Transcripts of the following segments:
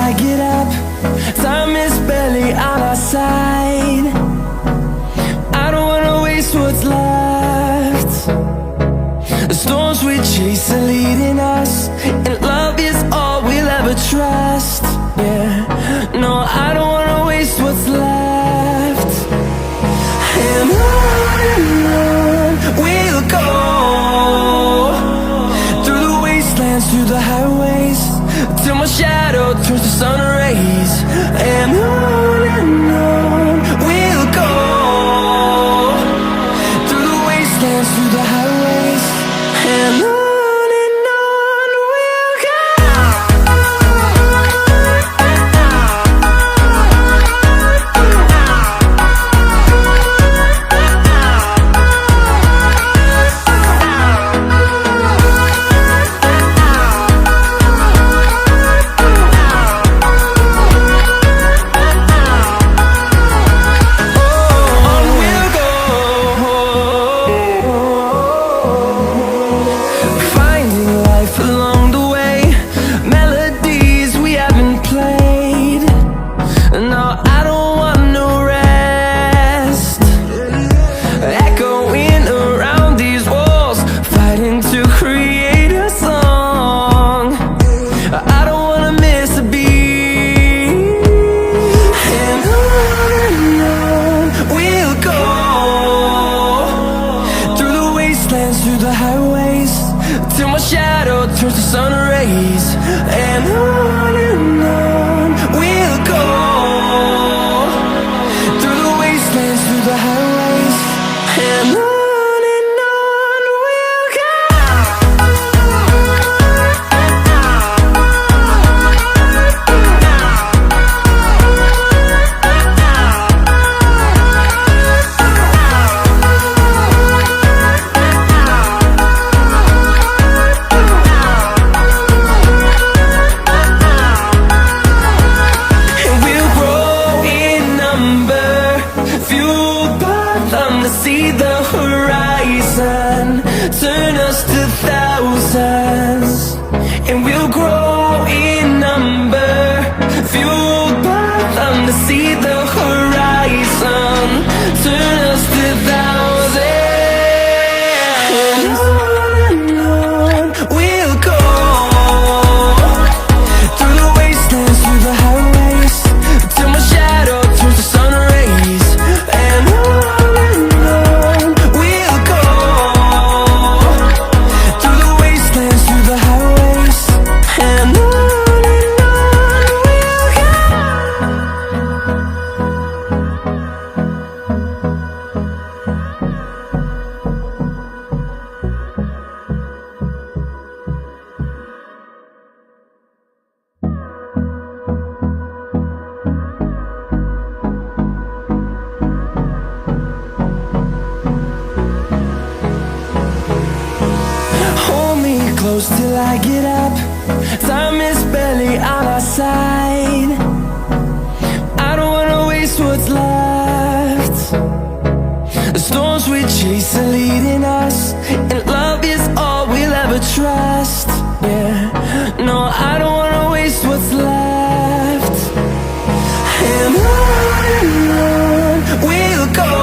I get up. Time is barely on our side. I don't wanna waste what's left. The storms we chase are leading us, and love is all we'll ever trust. Yeah, no, I don't wanna waste what's left. And on we'll go, through the wastelands, through the highways, till my shadow turns to sun rays. And on we'll go, through the wastelands, through the highways, and on we'll go. Through the highways, till my shadow turns to sun rays. And on we'll go, through the wastelands, through the highways, and on we'll go. See the horizon, turn us to thousands, and we'll grow in number, fueled by them. To see the horizon, turn us to thousands, and on we'll go, through the wastelands, through the highways, till my shadow turns to sun rays. And close till I get up. Time is barely on our side. I don't wanna waste what's left. The storms we chase are leading us, and love is all we'll ever trust. Yeah, no, I don't wanna waste what's left. And on we'll go,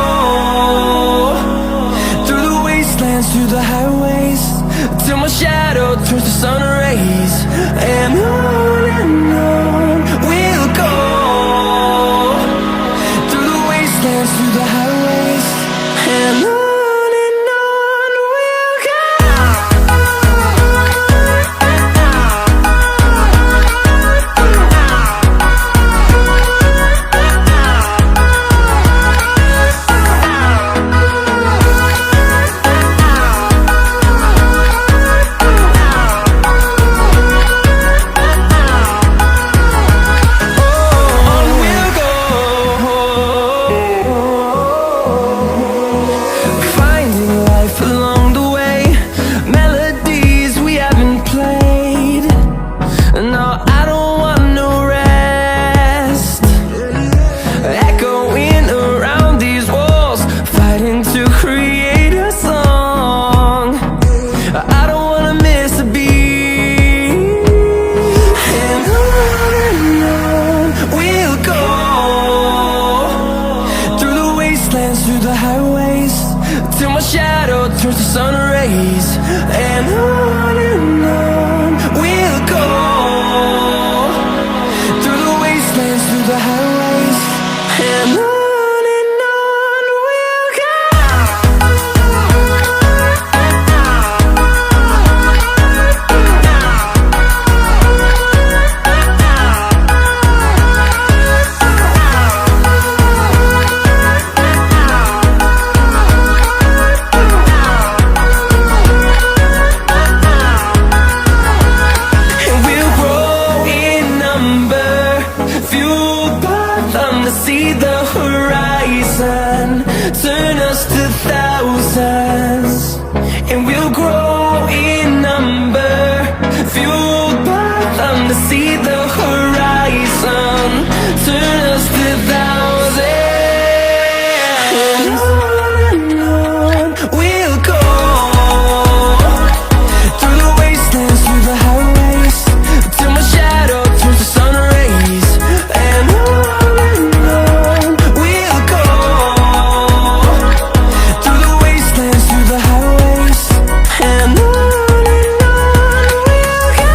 through the wastelands, through the highways, till my shadow turns to sun rays. And on we'll go, through the wastelands, through the highways, and on we'll go. and on we'll go. And we'll grow in number, fueled by them to see the horizon, turn us to thousands. And we'll grow in number, fueled by them to see the horizon, turn us to thousands. And on we'll go, through the wastelands, through the highways, till my shadow turns to sun rays. And on we'll go, through the wastelands, through the highways. And on we'll go.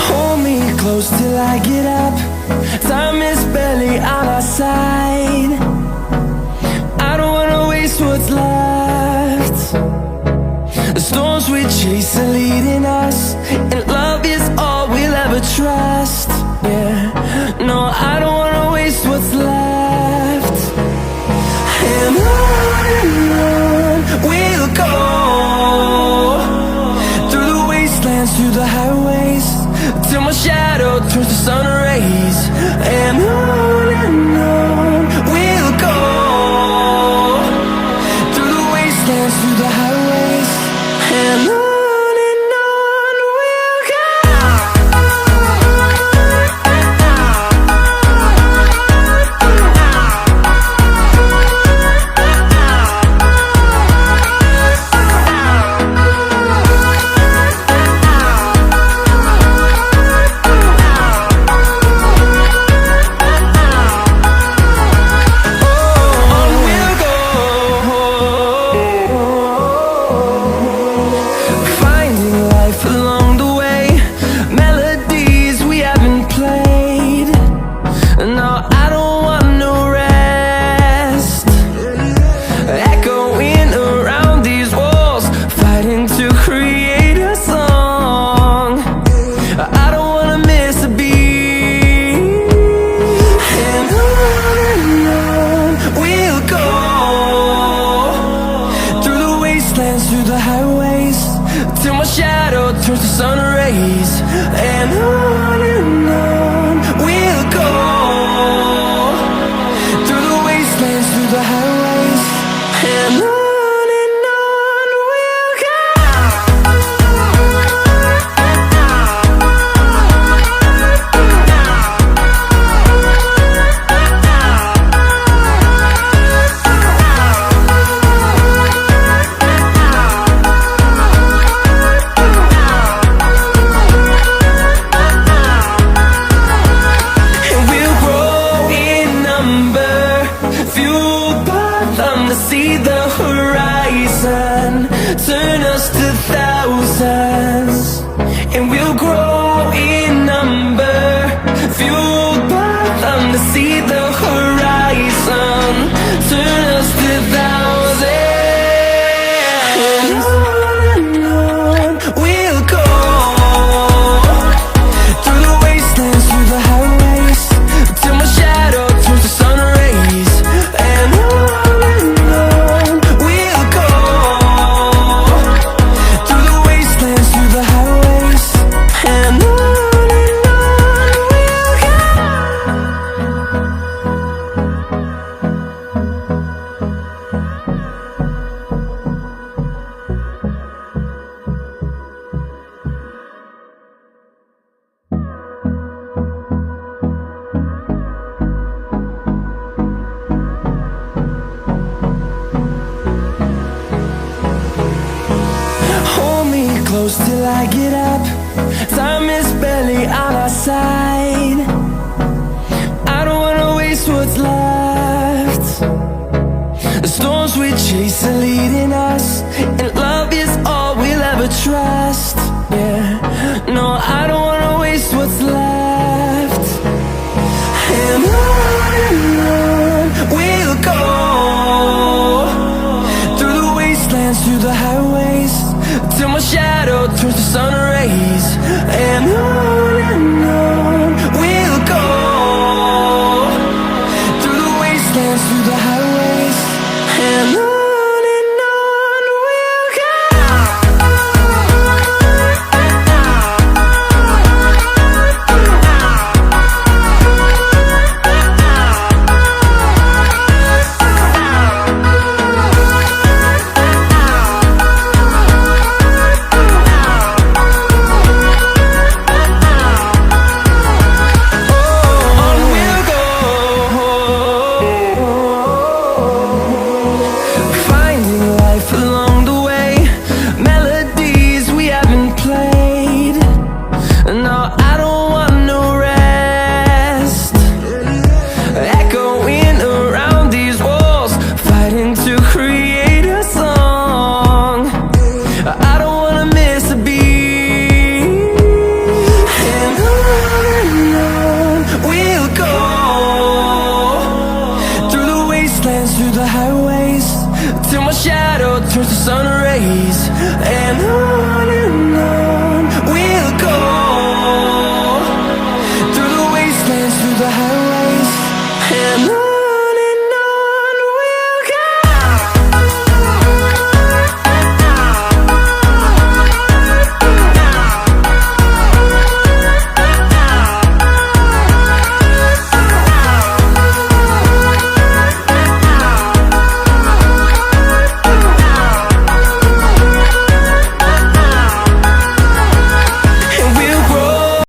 Hold me close till I get up. Time is barely on our side. I don't wanna waste what's left. The storms we chase are leading us, and love is all we'll ever trust. Yeah, no, I don't wanna waste what's left. And on we'll go, through the wastelands, through the highways, till my shadow turns to sun rays. And on we'll go, through the wastelands, through the highways. And on we'll go. On we'll go, finding life along the way, melodies we haven't played. No, I don't want no rest, echoing around these walls, fighting to create a song. I don't wanna miss a beat. And on we'll go, through the wastelands, through the highways, till my shadow turns to sun rays. And on we'll go, through the wastelands, through the highways. And on we'll go. And we'll grow in number, fueled by them to see the horizon, turn us to thousands. And we'll grow in number, fueled by them to see the horizon, turn us to thousands. And on we'll go, through the wastelands, through the highways, till my shadow turns to sun rays. And on we'll go, through the wastelands, through the highways. And close till I get up. Time is barely on our side. I don't wanna waste what's left. The storms we chase are leading us, and love is all we'll ever trust. Yeah, no, I don't wanna waste what's left. And on we'll go, through the wastelands, through the highways, till my shadow turns to sun rays. And on we'll go, through the wastelands, through the highways, and on we'll go. Through the highways, till my shadow turns to sun rays. And on